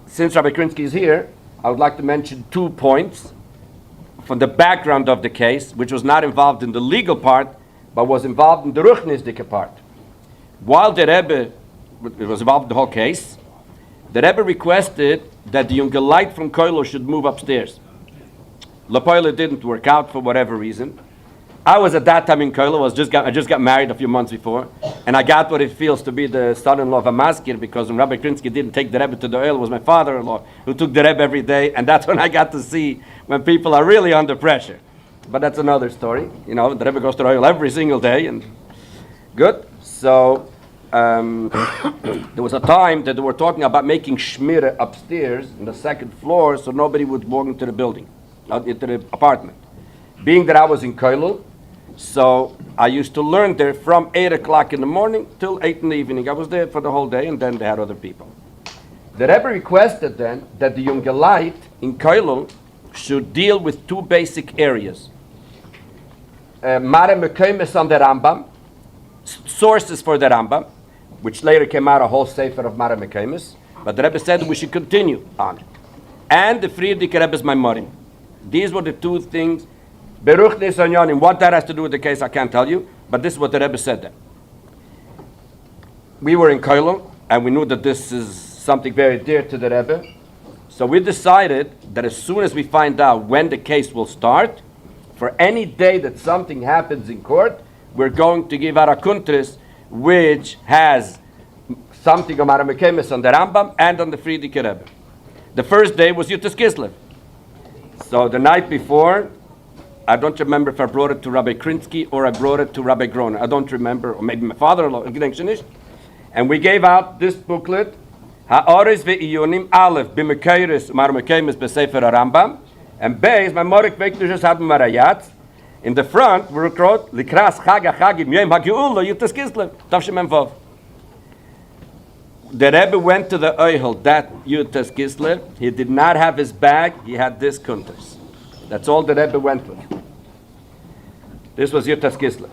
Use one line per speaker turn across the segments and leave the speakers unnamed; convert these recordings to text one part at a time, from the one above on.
Since Rabbi Krinsky is here, I would like to mention 2 points from the background of the case, which was not involved in the legal part, but was involved in the ruchnisdike part. While the Rebbe was involved in the whole case, the Rebbe requested that the younger light from Koilo should move upstairs. Lapoile didn't work out for whatever reason. I was at that time in Koilo. I just got married a few months before, and I got what it feels to be the son-in-law of a maskir, because when Rabbi Krinsky didn't take the Rebbe to the oil, it was my father-in-law who took the Rebbe every day, and that's when I got to see when people are really under pressure. But that's another story. You know, the Rebbe goes to the oil every single day, and good. So there was a time that they were talking about making shmira upstairs in the 2nd floor, so nobody would walk into the building, into the apartment. Being that I was in Koilo, so I used to learn there from 8 o'clock in the morning till 8 in the evening. I was there for the whole day, and then they had other people. The Rebbe requested then that the younger light in Koilo should deal with 2 basic areas. Mare Mekoimes on the Rambam, sources for the Rambam, which later came out a whole sefer of Mare Mekoimes, but the Rebbe said we should continue on it. And the Friedrich Rebbe's Maimorim. These were the 2 things. Beruch Nisanyanim, what that has to do with the case, I can't tell you, but this is what the Rebbe said then. We were in Koilo, and we knew that this is something very dear to the Rebbe, so we decided that as soon as we find out when the case will start, for any day that something happens in court, we're going to give out a kuntris, which has something on Aramekemes on the Rambam and on the Friedrich Rebbe. The first day was Yutas Kislev. So the night before, I don't remember if I brought it to Rabbi Krinsky or I brought it to Rabbi Groner. I don't remember, or maybe my father-in-law, and we gave out this booklet, Ha'oris ve'iyunim Aleph b'mekeiris marmekemis b'sefer Rambam, and Beis, my morik vektushas had marayat. In the front, we wrote, Likras Chaga Chagim Yom HaGeula Yutas Kislev, Tavshim Vav. The Rebbe went to the Oihel that Yutas Kislev. He did not have his bag, he had this kuntas. That's all the Rebbe went with. This was Yutas Kislev.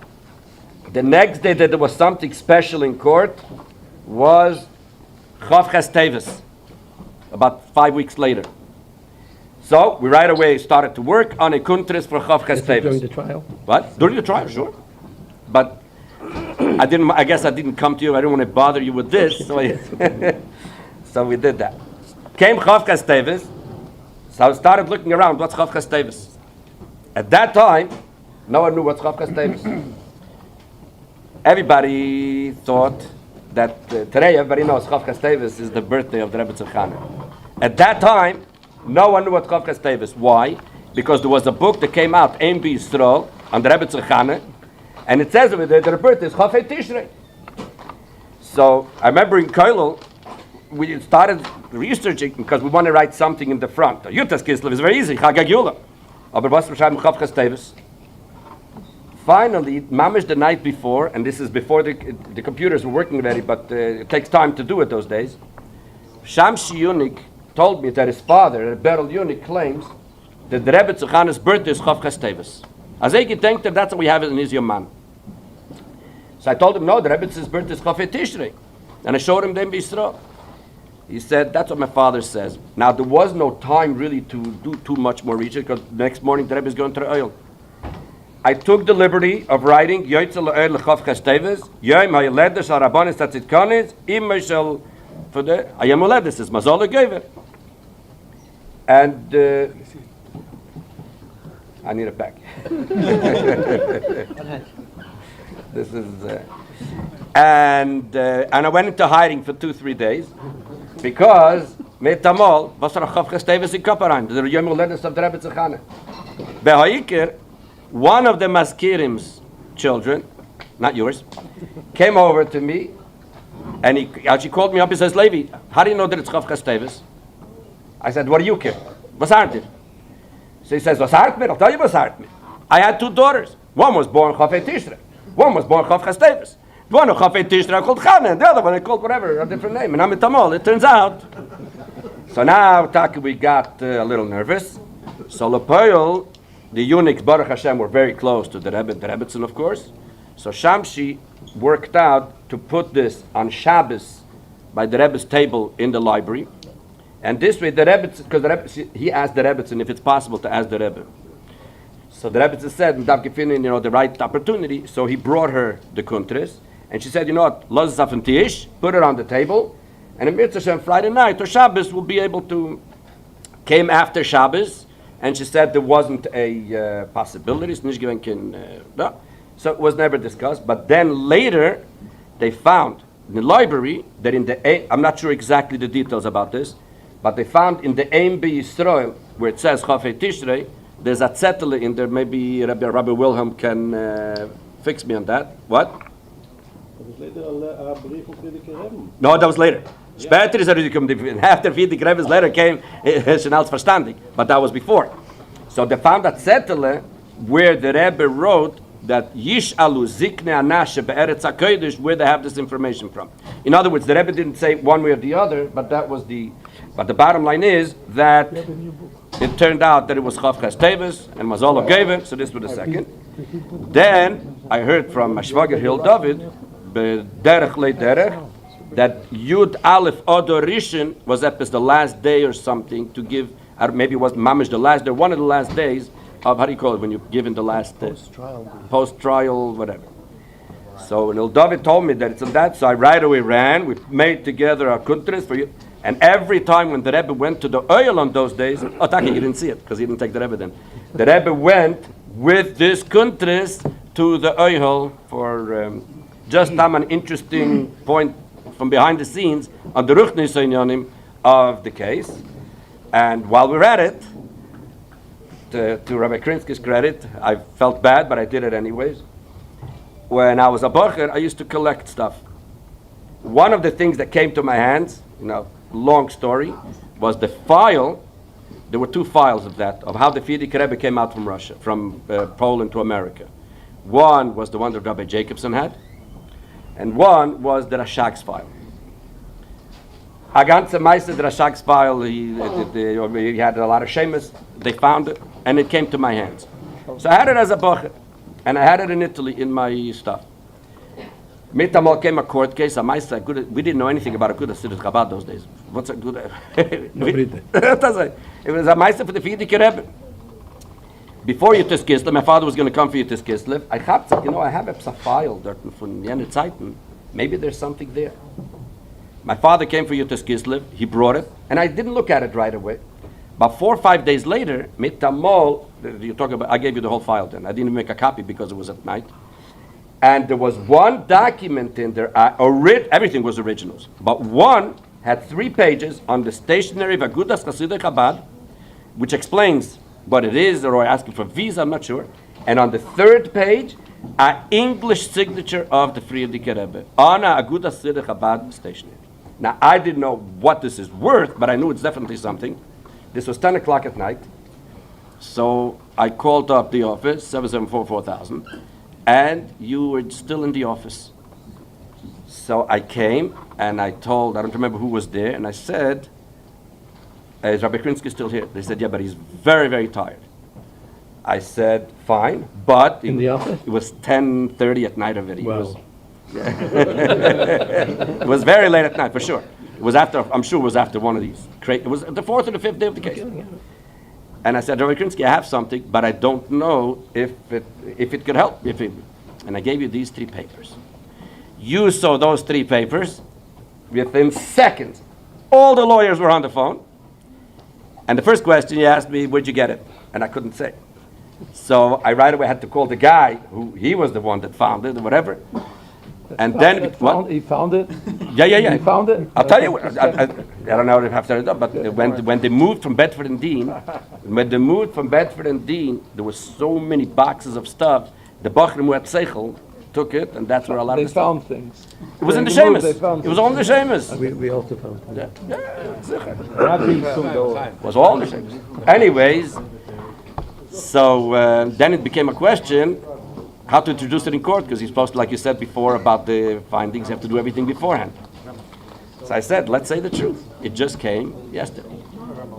The next day that there was something special in court was Chof Teves, about 5 weeks later. So we right away started to work on a kuntris for Chof Teves.
During the trial?
What? During the trial, sure. But I guess I didn't come to you. I didn't want to bother you with this. So we did that. Came Chof Teves. So I started looking around. What's Chof Teves? At that time, no one knew what's Chof Teves. Everybody thought that today everybody knows Chof Teves is the birthday of the Rebbe Tzachana. At that time, no one knew what Chof Teves. Why? Because there was a book that came out, Ein B'Yisrael, on the Rebbe Tzachana, and it says over there that the birthday is Chof Tishrei. So I remember in Koilo, we started researching because we want to write something in the front. Yutas Kislev is very easy, Chag HaGeula. Aber was beschreiben Chof Teves? Finally, mamish the night before, and this is before the computers were working already, but it takes time to do it those days. Shamshi Yunik told me that his father, Berel Yunik, claims that the Rebbe Tzachana's birthday is Chof Teves. As I think that that's what we have in his Yoman. So I told him, no, the Rebbe's birthday is Chof Tishrei. And I showed him the Yisrael. He said, that's what my father says. Now, there was no time really to do too much more research, because the next morning the Rebbe is going to the oil. I took the liberty of writing Yoitzel L'Oil L'Chof Teves, Yom HaYoledes HaRabbanis HaTzidkonis, Im Shel, for the Hayom Holedes is Mazol L'Gever. And I need it back. This is, and I went into hiding for 2-3 days because Metamol was er Chof Teves in Kaparan, the Yom Holedes of the Rebbe Tzachana. Behaikir, one of the Maskirim's children, not yours, came over to me, and she called me up. He says, Levi, how do you know that it's Chof Teves? I said, what do you care? Was hart it? So he says, was hart mir? I'll tell you was hart mir. I had 2 daughters. One was born Chof Tishrei. One was born Chof Teves. The one of Chof Tishrei I called Chana, and the other one I called whatever, a different name. And I'm in Tamol, it turns out. So now, Taki, we got a little nervous. So Lepoil, the eunuchs, Baruch Hashem, were very close to the Rebbetzin, of course. So Shamshi worked out to put this on Shabbos by the Rebbe's table in the library. And this way, the Rebbe, because he asked the Rebbe if it's possible to ask the Rebbe. So the Rebbe said, the right opportunity. So he brought her the kuntris, and she said, you know what, put it on the table, and in Mitzvah Friday night or Shabbos will be able to. Came after Shabbos, and she said there wasn't a possibility. So it was never discussed. But then later, they found in the library that I'm not sure exactly the details about this, but they found in the Ein Yisrael, where it says Chof Hey Tishrei, there's a zettel in there. Maybe Rabbi Wilhelm can fix me on that. What? No, that was later. Später ist gekommen. After Friedrich Rebbe's letter came, Schnell's verstandig. But that was before. So they found that zettel where the Rebbe wrote that Yish Alu Zikne Anashe Be'eretz HaKodesh, where they have this information from. In other words, the Rebbe didn't say one way or the other, but that was but the bottom line is that it turned out that it was Chof Hey Teves and Mazolo gave it, so this was the second. Then I heard from Mashvager Hill David, Derech Le Derech, that Yud Aleph Odor Rishon was the last day or something to give, or maybe it was Mamish the last day, one of the last days of, how do you call it, when you give in the last post-trial, whatever. So when David told me that it's on that, so I right away ran, we made together a kuntris for you, and every time when the Rebbe went to the oil on those days, Taki, you didn't see it, because he didn't take the Rebbe then. The Rebbe went with this kuntris to the oil for just an interesting point from behind the scenes on the Ruchnis Inyanim of the case. And while we're at it, to Rabbi Krinsky's credit, I felt bad, but I did it anyways. When I was a bocher, I used to collect stuff. One of the things that came to my hands, long story, was the file. There were two files of that, of how the Friedrich Rebbe came out from Russia, from Poland to America. One was the one that Rabbi Jacobson had, and one was the Rashag's file. A ganze Meister, the Rashag's file, he had a lot of shemus. They found it, and it came to my hands. So I had it as a bocher, and I had it in Italy in my stuff. Mitamal came a court case. A Meister, we didn't know anything about a good Siddur Chabad those days. What's a good? It was a Meister for the Friedrich Rebbe. Before Yutes Kislev, my father was going to come for Yutes Kislev. I have a file from the Jene Zeiten. Maybe there's something there. My father came for Yutes Kislev. He brought it, and I didn't look at it right away. But 4 or 5 days later, Mitamol, you talk about. I gave you the whole file then. I didn't make a copy because it was at night. And there was one document in there. Everything was originals, but one had 3 pages on the stationery of Agudas Chasidei Chabad, which explains what it is, or asking for visa, I'm not sure. And on the 3rd page, an English signature of the Friedrich Rebbe on a Agudas Chasidei Chabad stationery. Now, I didn't know what this is worth, but I knew it's definitely something. This was 10 o'clock at night. So I called up the office, 774-4000, and you were still in the office. So I came, and I don't remember who was there, and I said, is Rabbi Krinsky still here? They said, yeah, but he's very, very tired. I said, fine, but
in the office?
It was 10:30 at night already.
Wow.
It was very late at night, for sure. It was after, I'm sure it was after one of these. It was the 4th or the 5th day of the case. And I said, Rabbi Krinsky, I have something, but I don't know if it could help. And I gave you these 3 papers. You saw those 3 papers within seconds. All the lawyers were on the phone. And the first question you asked me, where'd you get it? And I couldn't say. So I right away had to call the guy, who he was the one that found it or whatever. And then
he found it.
Yeah.
He found it.
I'll tell you. I don't know if I have to, but when they moved from Bedford and Dean, there were so many boxes of stuff. The Bachrim who had Seichel took it, and that's where a lot of
they found things.
It was in the Shemus. It was all in the Shemus.
We also found things.
It was all in the Shemus. Anyways, so then it became a question how to introduce it in court, because you're supposed to, like you said before about the findings, you have to do everything beforehand. So I said, let's say the truth. It just came yesterday,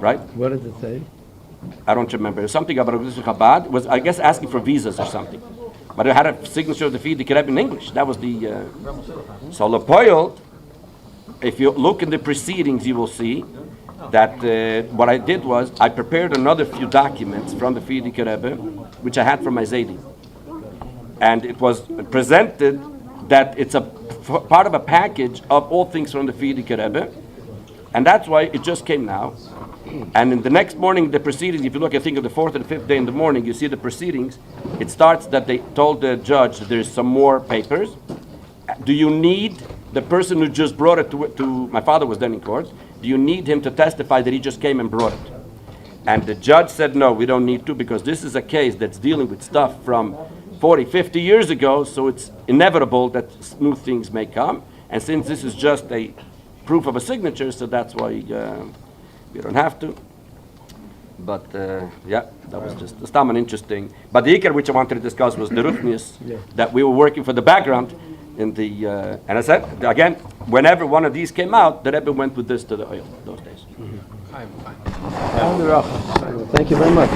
right?
What did it say?
I don't remember. It was something about Chabad. It was, I guess, asking for visas or something. But it had a signature of the Friedrich Rebbe in English. That was the... So Lepold, if you look in the proceedings, you will see that what I did was I prepared another few documents from the Frierdiker Rebbe, which I had from my Zaydi. And it was presented that it's a part of a package of all things from the Frierdiker Rebbe. And that's why it just came now. And in the next morning, the proceedings, if you look, I think of the fourth and the fifth day in the morning, you see the proceedings. It starts that they told the judge that there's some more papers. Do you need the person who just brought it to my father was then in court? Do you need him to testify that he just came and brought it? And the judge said, no, we don't need to, because this is a case that's dealing with stuff from 40, 50 years ago, so it's inevitable that new things may come. And since this is just a proof of a signature, so that's why we don't have to. But yeah, that was just an interesting. But the Iker which I wanted to discuss was the Ruchnius, that we were working for the background in the, and I said, again, whenever one of these came out, the Rebbe went with this to the oil those days.
Thank you very much.